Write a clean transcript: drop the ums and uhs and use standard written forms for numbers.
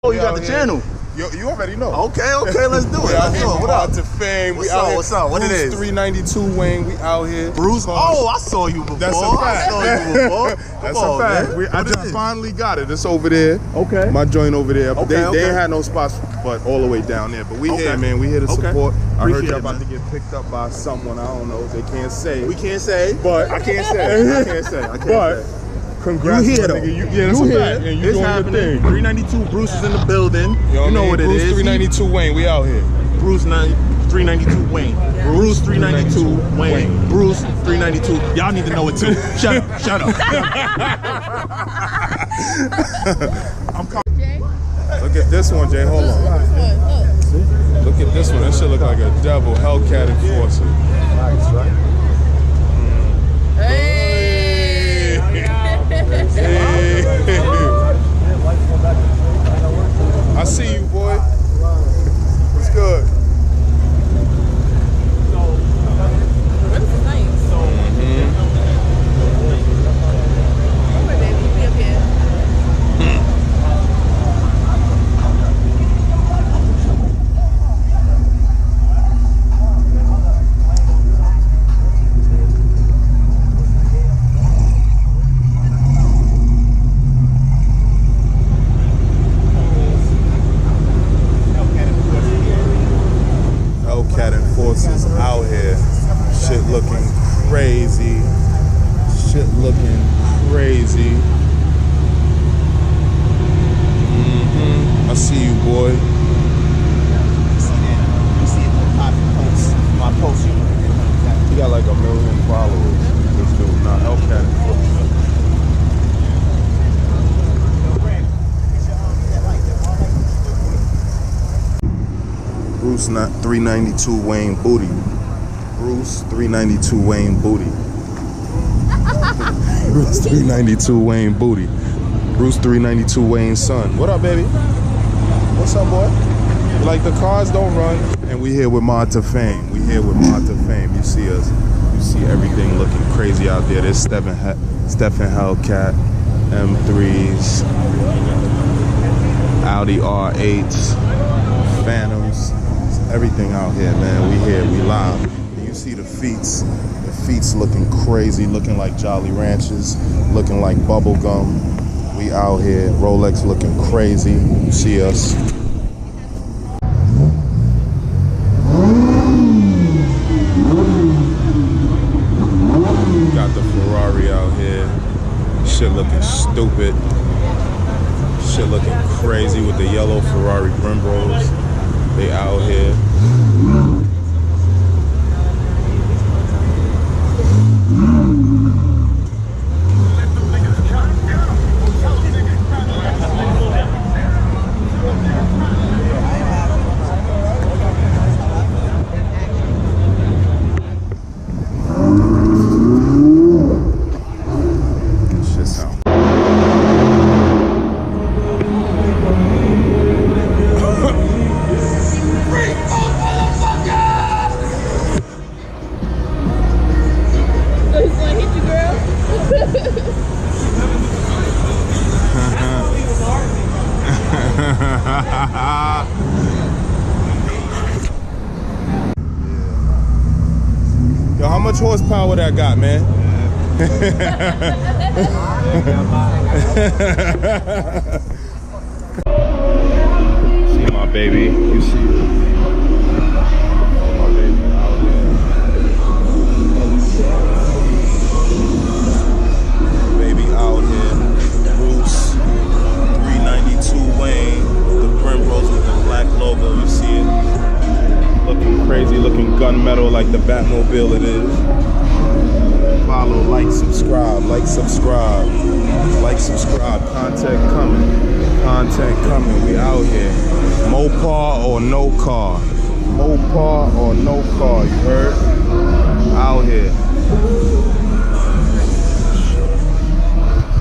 Oh, you got the channel? You already know. Okay, let's do it. Let's do it. What up? Mod2Fame. What's up? What's up? What it is? 392 Wayne. We out here. Bruce. Oh, I saw you before. That's a fact. That's a fact. I just finally got it. It's over there. Okay. My joint over there. They ain't had no spots, but all the way down there. But we here, man. We here to support. I heard you're about to get picked up by someone. I don't know. They can't say. We can't say. But I can't say. I can't say. But congrats, you here though. Yeah, that's a fact. And you doing your thing. 392 Bruce is in the building. You know what it is. Bruce 392 Wayne. We out here. Bruce 392 Wayne. Bruce 392 Wayne. Bruce 392. Y'all need to know it too. Shut up. Shut up. I'm coming. Look at this one, Jay. Hold on. Look at this one. That shit look like a devil. Hellcat Enforcer. Nice, right? Hey. I see you, boy. What's good? This is nice. Okay, baby, you be up here. Enforcers out here. Shit looking crazy. Shit looking crazy. I see you, boy. You see it in my post. He got like 1 million followers. This dude, not Hellcat Enforcer. Bruce 392 Wayne Booty. Bruce 392 Wayne Booty. Bruce 392 Wayne Booty. Bruce 392 Wayne's son. What up, baby? What's up, boy? Like the cars don't run, and we here with Mod2Fame. We here with Mod2Fame. You see us. You see everything looking crazy out there. There's Stephen Hellcat, M3s, Audi R8s, Phantoms. Everything out here, man. We here, we live. And you see the feets. The feets looking crazy, looking like Jolly Ranchers, looking like bubble gum. We out here. Rolex looking crazy. You see us. Got the Ferrari out here. Shit looking stupid. Shit looking crazy with the yellow Ferrari Brembros. They out here. Shit sound. Yo, how much horsepower that got, man? See my baby, you see my baby out there. Baby out here. Bruce 392 Wayne, the Brembros with the black logo, you see it? Looking crazy, looking gunmetal like the Batmobile it is. Follow, like, subscribe, like, subscribe, like, subscribe. Content coming, content coming. We out here. Mopar or no car. Mopar or no car, you heard? Out here.